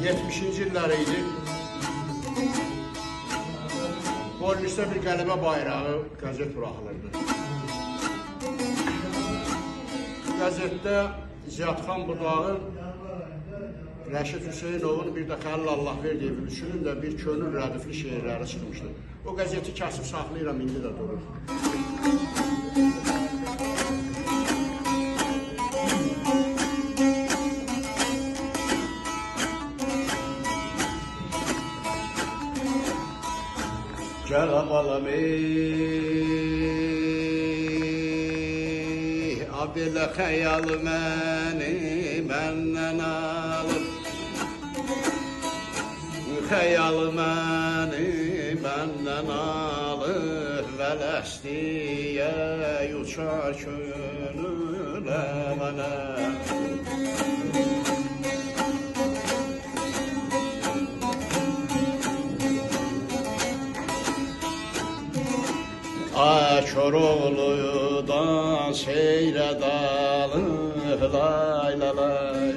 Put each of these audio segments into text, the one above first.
70-ci illəri idi. Polnisdə bir qələbə bayrağı qəzet buraxılırdı. Qəzetdə Ziyadxan Budağı, Rəşid Hüseynovun, bir də Xəlil Allahverdiyev üçünün də bir könül rədifli şeirləri çıxmışdı. O qəzeti kəsib saxlayıram, indi də durur. Gəl balam ey, belə xəyal məni məndən alıb, xəyal məni məndən alıb, vələstiyə uçar könülə mənə. Koroğlu'dan seyre dalıb, lay lay lay.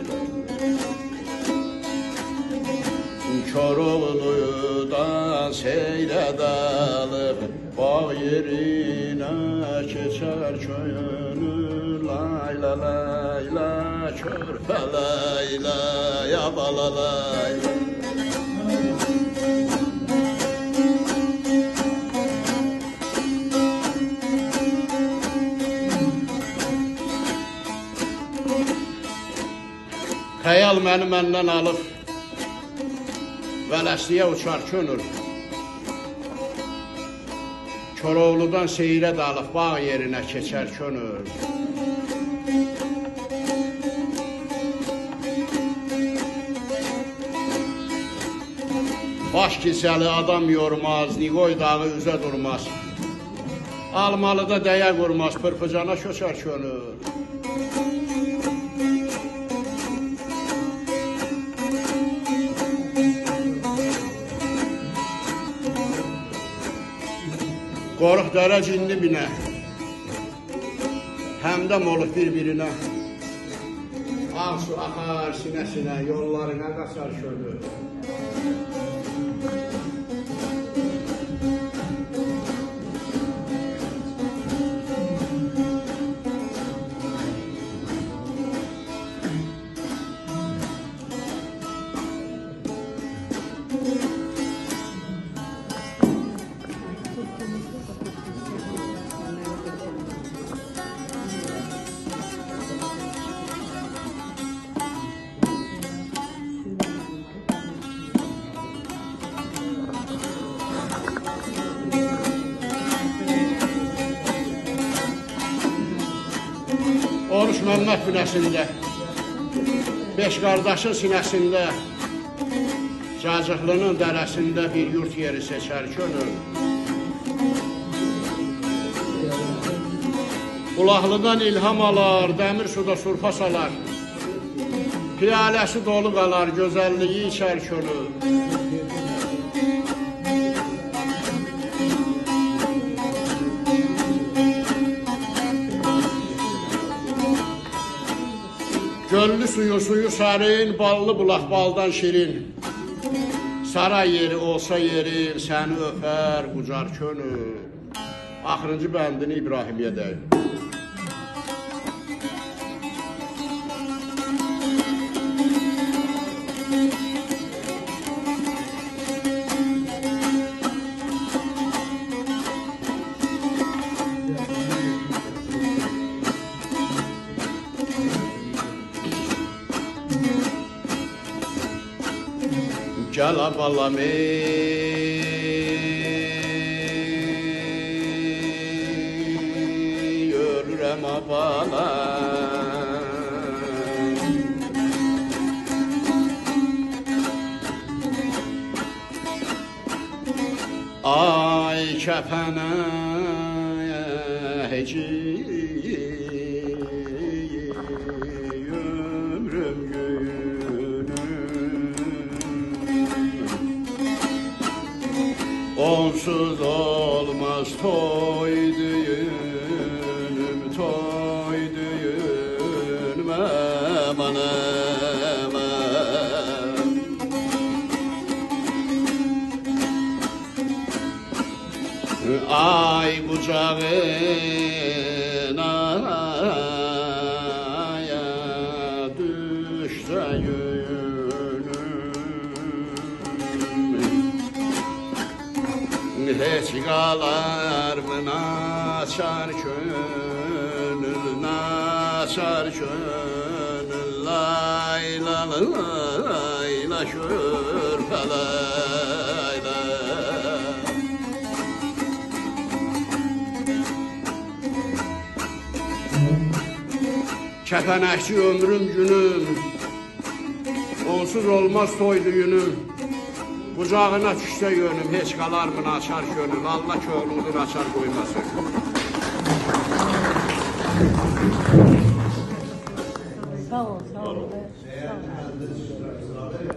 Koroğlu'dan seyre dalıb, bağ yerine keçer könül, lay lay lay lay, körpə lay lay, abala lay lay. Xəyal məni məndən alıb, vələstiyə uçar könül. Koroğlu'dan seyrə dalıb, bağ yerinə keçər könül. Baş kisəli adam yormaz, Nigoy dağı üzə durmaz. Almalıda dəyə qurmaz, pırpıcana köçər könül. Qoruq dərə cinli binə, həmdəm olub bir-birinə. Ağ su axar sinəsinə, yollarına qaçar könül. Oruç Məmməd günəsində, beş qardaşın sinəsində, Cacıqlının dərəsində bir yurt yeri seçər könül. Qulaqlıdan ilham alar, dəmir suda surfa salar, piyaləsi dolu qalar, gözəlliyi içər könül. Göllü suyu sərin, ballı bulaq baldan şirin. Saray yeri olsa yerin, səni öpər, qucar könül. Axırıncı bəndini İbrahimiyə deyil. Gəl balam ey, ölürəm balam. Ay kəpənə heci, ömrüm onsuz olmaz toy düğünüm, toy düğünüm, aman aman. ocağına düşse yönüm, hiç kalar mı naçar gönül, naçar gönül, layla layla körpelayla. Kəpənəkçi ömrüm günüm, onsuz olmaz toy düyünüm. Qucağına düşsə yönüm, heç qalar mı naçar gönül, Allah könlünü naçar qoymasın. Sağ ol, sağ ol. Sağ ol.